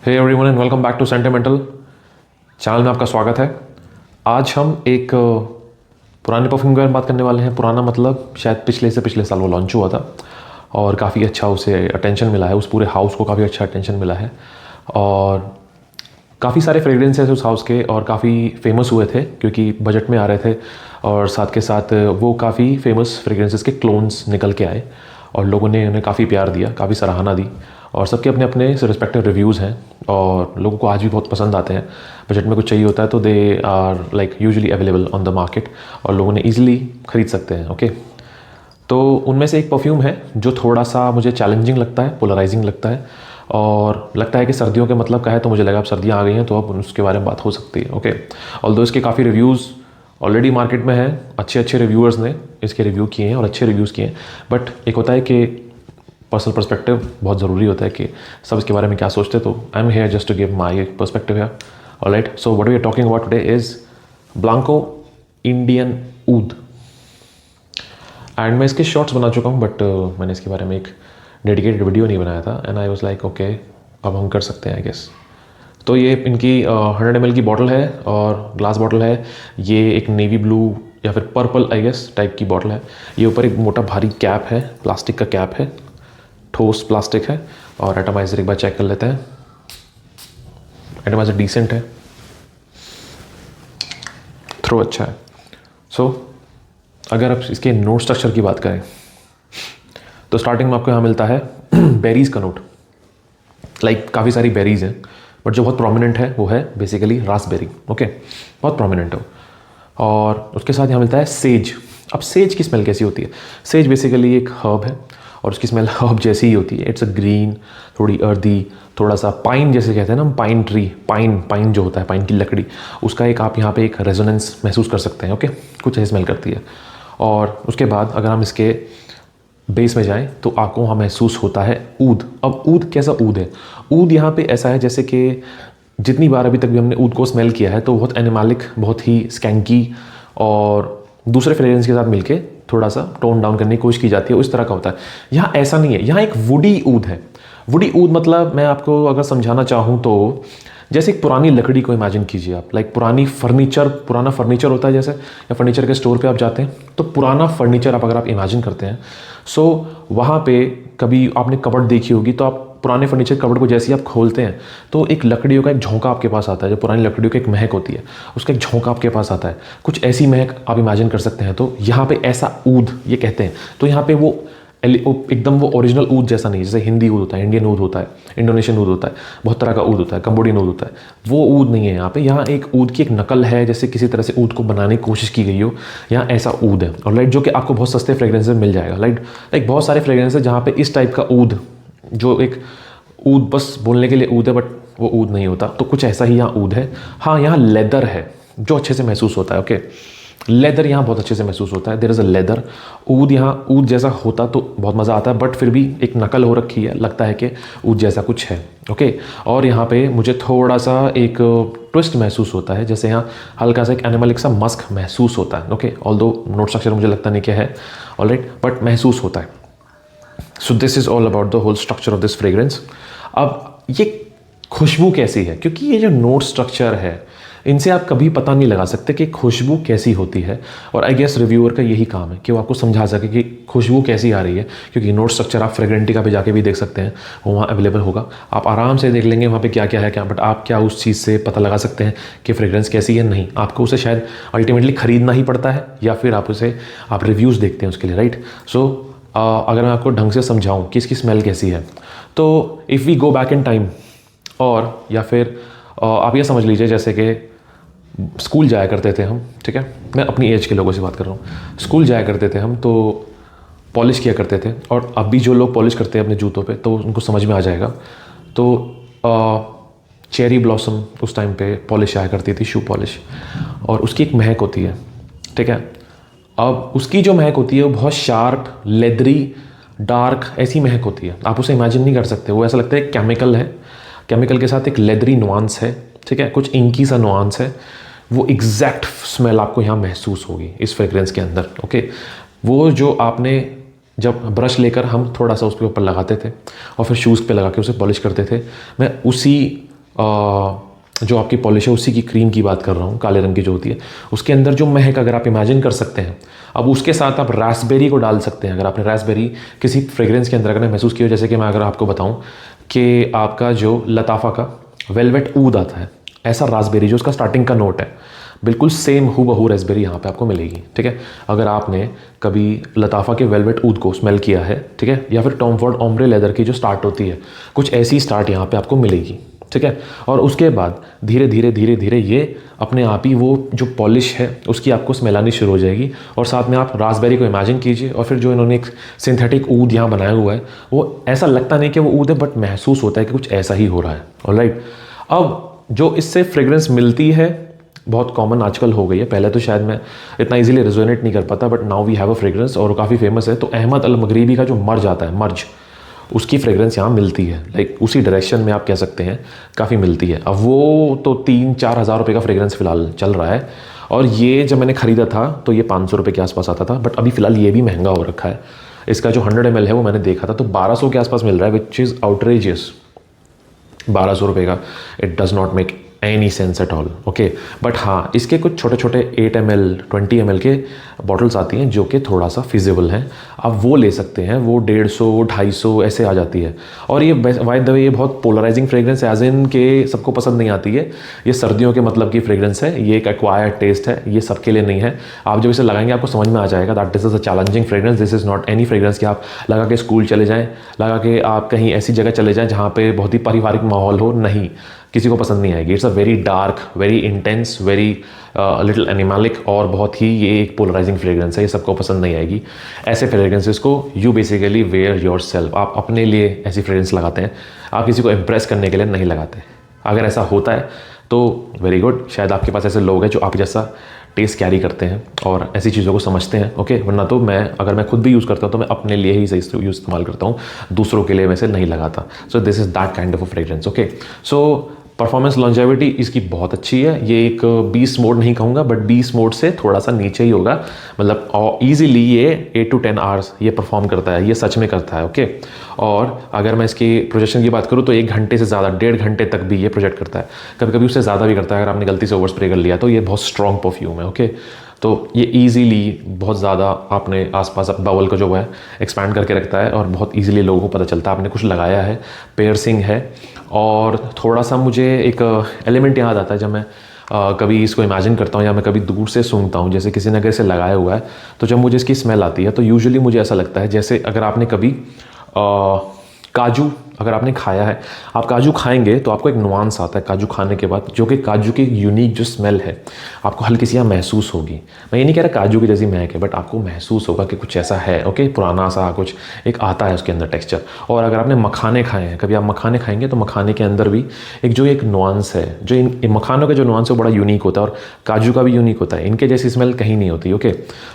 Hey everyone and welcome back to sentimental channel में आपका स्वागत है। आज हम एक पुराने परफ्यूम के बारे में बात करने वाले हैं। पुराना मतलब शायद पिछले साल वो लॉन्च हुआ था और काफ़ी अच्छा उसे अटेंशन मिला है, उस पूरे हाउस को काफ़ी अच्छा अटेंशन मिला है और काफ़ी सारे फ्रेग्रेंसेस उस हाउस के और काफ़ी फेमस हुए थे क्योंकि बजट में आ रहे थे और साथ के साथ वो काफ़ी फेमस फ्रेग्रेंसेस के क्लोन्स निकल के आए और लोगों ने उन्हें काफ़ी प्यार दिया, काफ़ी सराहना दी और सबके अपने अपने रिस्पेक्टिव रिव्यूज़ हैं और लोगों को आज भी बहुत पसंद आते हैं। बजट में कुछ चाहिए होता है तो they are like usually available on the market और लोगों ने ईजिली ख़रीद सकते हैं। ओके, तो उनमें से एक परफ्यूम है जो थोड़ा सा मुझे चैलेंजिंग लगता है, पोलराइजिंग लगता है और लगता है कि सर्दियों के मतलब का है, तो मुझे लगा अब सर्दियाँ आ गई हैं तो अब उसके बारे में बात हो सकती है। ओके, ऑल्दो इसके काफ़ी रिव्यूज़ ऑलरेडी मार्केट में हैं, अच्छे रिव्यूअर्स ने इसके रिव्यू किए हैं और अच्छे रिव्यूज़ किए हैं। बट एक होता है कि पर्सनल पर्सपेक्टिव बहुत ज़रूरी होता है कि सब इसके बारे में क्या सोचते हैं, तो I am here just to give my perspective है। Alright, so what we are talking about today is Blanco Indian oud and मैं इसके शॉर्ट्स बना चुका हूँ बट मैंने इसके बारे में एक डेडिकेटेड वीडियो नहीं बनाया था and I was like okay अब हम कर सकते हैं आई गेस। तो ये इनकी 100 ml की बॉटल है और ग्लास बॉटल है। ये एक नेवी ब्लू या फिर पर्पल आई गेस टाइप की बॉटल है। ये ऊपर एक मोटा भारी कैप है, प्लास्टिक का कैप है, ठोस प्लास्टिक है और एटमाइजर एक बार चेक कर लेते हैं। एटमाइजर डिसेंट है, थ्रो अच्छा है। सो अगर आप इसके नोट स्ट्रक्चर की बात करें तो स्टार्टिंग में आपको यहाँ मिलता है बेरीज़ का नोट। लाइक काफ़ी सारी बेरीज़ हैं बट जो बहुत प्रोमिनेंट है वो है बेसिकली रास्पबेरी। ओके, बहुत प्रोमिनेंट हो। और उसके साथ यहाँ मिलता है सेज। अब सेज की स्मेल कैसी होती है? सेज बेसिकली एक हर्ब है और उसकी स्मेल हर्ब जैसी ही होती है। इट्स अ ग्रीन, थोड़ी अर्दी, थोड़ा सा पाइन जैसे कहते हैं ना हम, पाइन ट्री, पाइन जो होता है, पाइन की लकड़ी, उसका एक आप यहाँ पे एक रेजोनेंस महसूस कर सकते हैं। ओके, कुछ ऐसी स्मेल करती है। और उसके बाद अगर हम इसके बेस में जाएं तो आपको वहाँ महसूस होता है ऊद। अब ऊद कैसा ऊद है? ऊद यहाँ पे ऐसा है जैसे कि जितनी बार अभी तक भी हमने ऊद को स्मेल किया है तो बहुत एनिमलिक, बहुत ही स्कैंकी और दूसरे फ्रेग्रेंस के साथ मिलके थोड़ा सा टोन डाउन करने की कोशिश की जाती है, उस तरह का होता है। यहाँ ऐसा नहीं है, यहाँ एक वुडी ऊद है। वुडी ऊद मतलब मैं आपको अगर समझाना चाहूँ तो जैसे एक पुरानी लकड़ी को इमेजिन कीजिए आप, लाइक पुराना फर्नीचर होता है जैसे, या फर्नीचर के स्टोर पे आप जाते हैं तो पुराना फर्नीचर अगर आप इमेजिन करते हैं, सो वहाँ पे कभी आपने कबर्ड देखी होगी तो आप पुराने फर्नीचर कबर्ड को जैसे ही आप खोलते हैं तो एक लकड़ियों का एक झोंका आपके पास आता है। जो पुरानी लकड़ियों की एक महक होती है उसका एक झोंका आपके पास आता है, कुछ ऐसी महक आप इमेजिन कर सकते हैं। तो यहाँ पे ऐसा ऊद ये कहते हैं। तो यहाँ पे वो एकदम वो ओरिजिनल ऊद जैसा नहीं, जैसे हिंदी ऊद होता है, इंडियन ऊद होता है, इंडोनेशियन ऊद होता है, बहुत तरह का ऊद होता है, कंबोडियन ऊद होता है, वो ऊद नहीं है यहाँ पे। यहाँ एक ऊद की एक नकल है, जैसे किसी तरह से ऊद को बनाने की कोशिश की गई हो, यहाँ ऐसा ऊद है। और लाइक जो कि आपको बहुत सस्ते फ्रेग्रेंसेस मिल जाएगा। लाइक बहुत सारे फ्रेग्रेंसेस जहाँ पे इस टाइप का ऊद, जो एक ऊद बस बोलने के लिए ऊद है बट वो ऊद नहीं होता, तो कुछ ऐसा ही यहाँ ऊद है। हाँ, यहाँ लेदर है जो अच्छे से महसूस होता है। ओके, लेदर यहाँ बहुत अच्छे से महसूस होता है। There is a leather. Oud यहाँ ऊद जैसा होता तो बहुत मज़ा आता है बट फिर भी एक नकल हो रखी है, लगता है कि ऊद जैसा कुछ है। ओके, और यहाँ पे मुझे थोड़ा सा एक ट्विस्ट महसूस होता है, जैसे यहाँ हल्का सा एक एनिमलिक सा मस्क महसूस होता है। ओके, ऑल्दो नोट स्ट्रक्चर मुझे लगता नहीं क्या है, ऑलराइट, बट महसूस होता है। So this is all about the whole structure of this fragrance. अब ये खुशबू कैसी है, क्योंकि ये जो नोट स्ट्रक्चर है इनसे आप कभी पता नहीं लगा सकते कि खुशबू कैसी होती है। और आई गेस रिव्यूअर का यही काम है कि वो आपको समझा सके कि खुशबू कैसी आ रही है, क्योंकि नोट स्ट्रक्चर आप फ्रेग्रेंटिका पे जाके भी देख सकते हैं, वो वहाँ अवेलेबल होगा, आप आराम से देख लेंगे वहाँ पे क्या क्या है क्या। बट आप क्या उस चीज़ से पता लगा सकते हैं कि फ्रेग्रेंस कैसी है? नहीं, आपको उसे शायद अल्टीमेटली ख़रीदना ही पड़ता है या फिर आप रिव्यूज़ देखते हैं उसके लिए, राइट। सो अगर मैं आपको ढंग से समझाऊँ कि इसकी स्मेल कैसी है, तो if we go back in time, और या फिर आप ये समझ लीजिए जैसे कि स्कूल जाया करते थे हम, ठीक है, मैं अपनी एज के लोगों से बात कर रहा हूँ। स्कूल जाया करते थे हम तो पॉलिश किया करते थे, और अभी जो लोग पॉलिश करते हैं अपने जूतों पे तो उनको समझ में आ जाएगा। तो चेरी ब्लॉसम उस टाइम पे पॉलिश आया करती थी, शू पॉलिश, और उसकी एक महक होती है, ठीक है। अब उसकी जो महक होती है वो बहुत शार्प, लेदरी, डार्क ऐसी महक होती है, आप उसे इमेजिन नहीं कर सकते। वो ऐसा लगता है केमिकल है, केमिकल के साथ एक लेदरी नुआंस है, ठीक है, कुछ इंकी सा नुआंस है। वो एग्जैक्ट स्मेल आपको यहाँ महसूस होगी इस फ्रेग्रेंस के अंदर। ओके, वो जो आपने जब ब्रश लेकर हम थोड़ा सा उसके ऊपर लगाते थे और फिर शूज़ पे लगा के उसे पॉलिश करते थे, मैं उसी जो आपकी पॉलिश है उसी की क्रीम की बात कर रहा हूँ, काले रंग की जो होती है, उसके अंदर जो महक अगर आप इमेजिन कर सकते हैं, अब उसके साथ आप रास्पबेरी को डाल सकते हैं। अगर आपने रास्पबेरी किसी फ्रेग्रेंस के अंदर अगर महसूस किया, जैसे कि मैं अगर आपको बताऊं कि आपका जो लताफ़ा का वेलवेट ऊद आता है, ऐसा रास्पबेरी जो उसका स्टार्टिंग का नोट है, बिल्कुल सेम हूबहू रास्पबेरी यहाँ पे आपको मिलेगी। ठीक है, अगर आपने कभी लताफ़ा के वेलवेट ऊद को स्मेल किया है, ठीक है, या फिर टॉम फॉर्ड ओम्ब्रे लेदर की जो स्टार्ट होती है, कुछ ऐसी स्टार्ट यहाँ पे आपको मिलेगी। ठीक है, और उसके बाद धीरे धीरे धीरे धीरे ये अपने आप ही वो जो पॉलिश है उसकी आपको स्मेल आनी शुरू हो जाएगी। और साथ में आप रास्पबेरी को इमेजिन कीजिए, और फिर जो इन्होंने एक सिंथेटिक ऊद यहाँ बनाया हुआ है, वो ऐसा लगता नहीं कि वो ऊद है, बट महसूस होता है कि कुछ ऐसा ही हो रहा है। ऑलराइट, अब जो इससे फ्रेग्रेंस मिलती है बहुत कॉमन आजकल हो गई है, पहले तो शायद मैं इतना इजीली रेजोनेट नहीं कर पाता, but now we have a fragrance और काफ़ी फेमस है। तो अहमद अल मगरिबी का जो मर्ज आता है, मर्ज, उसकी फ्रेग्रेंस यहाँ मिलती है, लाइक उसी डायरेक्शन में आप कह सकते हैं काफ़ी मिलती है। अब वो तो 3-4 हज़ार रुपये का फ्रेग्रेंस फिलहाल चल रहा है, और ये जब मैंने ख़रीदा था तो ये 500 रुपये के आसपास आता था, बट अभी फ़िलहाल ये भी महंगा हो रखा है। इसका जो 100 ml है वो मैंने देखा था तो 1200 के आसपास मिल रहा है, विच इज़ आउटरेजियस। 1200 रुपये का, it does not make any sense at all. Okay, but हाँ, इसके कुछ छोटे छोटे 8 ml 20 ml के बॉटल्स आती हैं जो कि थोड़ा सा फिजिबल हैं, आप वो ले सकते हैं। वो 150-250 ऐसे आ जाती है। और ये बाय द वे ये बहुत पोलराइजिंग फ्रेग्रेंस है, एज इन के सबको पसंद नहीं आती है। ये सर्दियों के मतलब की फ्रेग्रेंस है, ये एक एक्वायर्ड टेस्ट है, ये सबके लिए नहीं है। आप जब इसे लगाएंगे आपको समझ में आ जाएगा that this is a challenging fragrance, this is not any fragrance कि आप लगा के स्कूल चले जाएँ, लगा के आप कहीं ऐसी जगह चले जाएँ जहाँ पे बहुत ही पारिवारिक माहौल हो, नहीं, किसी को पसंद नहीं आएगी। It's a very dark, very intense, very little animalic, और बहुत ही ये एक पोलराइजिंग फ्रेग्रेंस है, ये सबको पसंद नहीं आएगी। ऐसे फ्रेग्रेंसेस को you basically wear yourself, आप अपने लिए ऐसी फ्रेग्रेंस लगाते हैं, आप किसी को इम्प्रेस करने के लिए नहीं लगाते। अगर ऐसा होता है तो वेरी गुड, शायद आपके पास ऐसे लोग हैं जो आप जैसा टेस्ट कैरी करते हैं और ऐसी चीज़ों को समझते हैं। ओके, वरना तो अगर मैं खुद भी यूज़ करता हूँ तो मैं अपने लिए ही सही इस्तेमाल करता हूँ, दूसरों के लिए वैसे नहीं लगाता। सो this is that kind of a fragrance. Okay, so performance longevity इसकी बहुत अच्छी है। ये एक 20 मोड नहीं कहूँगा, बट 20 मोड से थोड़ा सा नीचे ही होगा, मतलब ईजिली ये 8 to 10 आवर्स ये परफॉर्म करता है, ये सच में करता है। ओके, और अगर मैं इसकी प्रोजेक्शन की बात करूँ तो 1 घंटे से ज़्यादा, 1.5 घंटे तक भी ये प्रोजेक्ट करता है, कभी कभी उससे ज़्यादा भी करता है अगर आपने गलती से ओवर स्प्रे कर लिया तो। ये बहुत स्ट्रॉन्ग परफ्यूम है। ओके, तो ये ईजीली बहुत ज़्यादा आपने आसपास बबल को जो है एक्सपैंड करके रखता है, और बहुत ईजिली लोगों को पता चलता है आपने कुछ लगाया है, पेयरसिंग है। और थोड़ा सा मुझे एक एलिमेंट याद आता है जब मैं कभी इसको इमेजिन करता हूँ या मैं कभी दूर से सूंघता हूँ, जैसे किसी ने अगर इसे लगाया हुआ है तो जब मुझे इसकी स्मेल आती है तो यूजुअली मुझे ऐसा लगता है जैसे अगर आपने कभी काजू अगर आपने खाया है, आप काजू खाएंगे तो आपको एक नुआंस आता है काजू खाने के बाद, जो कि काजू की यूनिक जो स्मेल है आपको हल्की सी यहाँ महसूस होगी। मैं ये नहीं कह रहा काजू की जैसी महक है, बट आपको महसूस होगा कि कुछ ऐसा है। ओके, पुराना सा कुछ एक आता है उसके अंदर टेक्सचर। और अगर आपने मखाने खाए हैं, कभी आप मखाने खाएंगे तो मखाने के अंदर भी एक नुआंस है, जो इन मखानों का जो नुआंस है वो बड़ा यूनिक होता है, और काजू का भी यूनिक होता है। इनके जैसी स्मेल कहीं नहीं होती। ओके,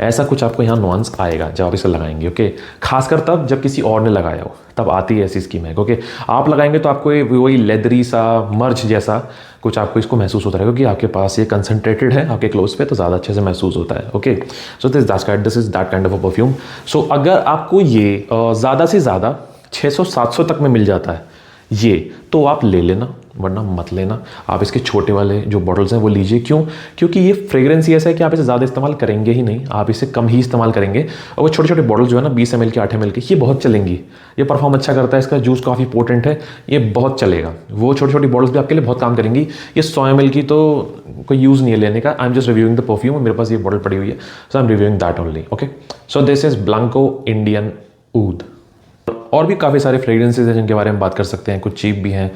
ऐसा कुछ आपको यहाँ नुआंस आएगा जब आप इसे लगाएंगे। ओके, खासकर तब जब किसी और ने लगाया हो तब आती है ऐसी इसकी महक। ओके, आप लगाएंगे तो आपको वही लेदरी सा मर्ज जैसा कुछ आपको इसको महसूस होता है, क्योंकि आपके पास ये कंसनट्रेटेड है आपके क्लोज पे, तो ज़्यादा अच्छे से महसूस होता है। Okay, so this is that kind of a perfume. So अगर आपको ये ज़्यादा से ज़्यादा 600-700 तक में मिल जाता है ये, तो आप ले लेना, वरना मत लेना। आप इसके छोटे वाले जो बॉटल्स हैं वो लीजिए। क्यों? क्योंकि ये फ्रेग्रेंस ही ऐसा है कि आप इसे ज़्यादा इस्तेमाल करेंगे ही नहीं, आप इसे कम ही इस्तेमाल करेंगे। और वो छोटे छोटे बॉटल जो है ना 20 ml के 8 ml के, ये बहुत चलेंगी, ये परफॉर्म अच्छा करता है, इसका जूस काफ़ी पोटेंट है, ये बहुत चलेगा। वो छोटी छोटी बॉटल्स भी आपके लिए बहुत काम करेंगी। ये 100 ml की तो कोई यूज़ नहीं है लेने का। I am just reviewing the perfume, मेरे पास ये बॉटल पड़ी हुई है, so I am reviewing that only. Okay, so this is Blanco Indian oud. और भी काफ़ी सारे फ्रेग्रेंसेज हैं जिनके बारे में बात कर सकते हैं। कुछ चीप भी हैं,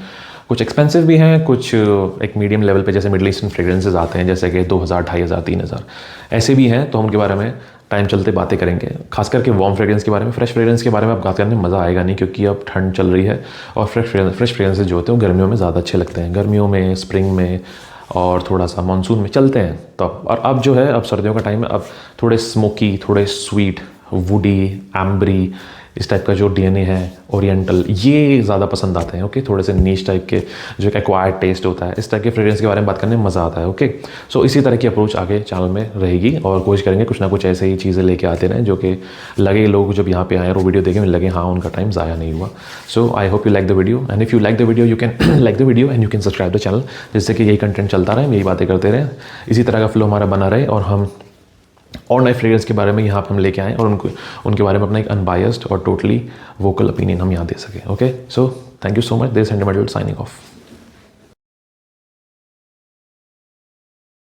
कुछ एक्सपेंसिव भी हैं, कुछ एक मीडियम लेवल पे जैसे मिडल ईस्टर्न फ्रेग्रेंसेज आते हैं, जैसे कि 2000, 2500, 3000 ऐसे भी हैं। तो हम उनके बारे में टाइम चलते बातें करेंगे, खास करके वार्म फ्रेग्रेंस के बारे में। फ्रेश फ्रेग्रेंस के बारे में आप बात करने में मज़ा आएगा नहीं, क्योंकि अब ठंड चल रही है और फ्रेश फ्रेग्रेंसेज जो होते हैं वो गर्मियों में ज़्यादा अच्छे लगते हैं, गर्मियों में, स्प्रिंग में और थोड़ा सा मानसून में चलते हैं तब। और अब जो है अब सर्दियों का टाइम है, अब थोड़े स्मोकी, थोड़े स्वीट, वुडी, एम्बरी, इस टाइप का जो DNA है, ओरिएंटल, ये ज़्यादा पसंद आते हैं। ओके, थोड़े से नीच टाइप के जो एक एक्वायर्ड टेस्ट होता है, इस टाइप के फ्रेग्रेंस के बारे में बात करने में मज़ा आता है। ओके, सो इसी तरह की अप्रोच आगे चैनल में रहेगी और कोशिश करेंगे कुछ ना कुछ ऐसे ही चीज़ें लेके आते रहें जो कि लगे लोग जब यहाँ पे आए और वो वीडियो देखें लगे हाँ उनका टाइम ज़ाया नहीं हुआ। So I hope you like the video, and if you like the video you can like the video and you can subscribe the channel, जिससे कि यही कंटेंट चलता रहे, यही बातें करते रहें, इसी तरह का फ्लो हमारा बना रहे और हम और नए फ्रेग्रेंस के बारे में यहाँ पर हम लेके आएँ और उनके बारे में अपना एक अनबायस्ड और टोटली वोकल ओपिनियन हम यहाँ दे सकें। Okay, so thank you so much, this and signing off.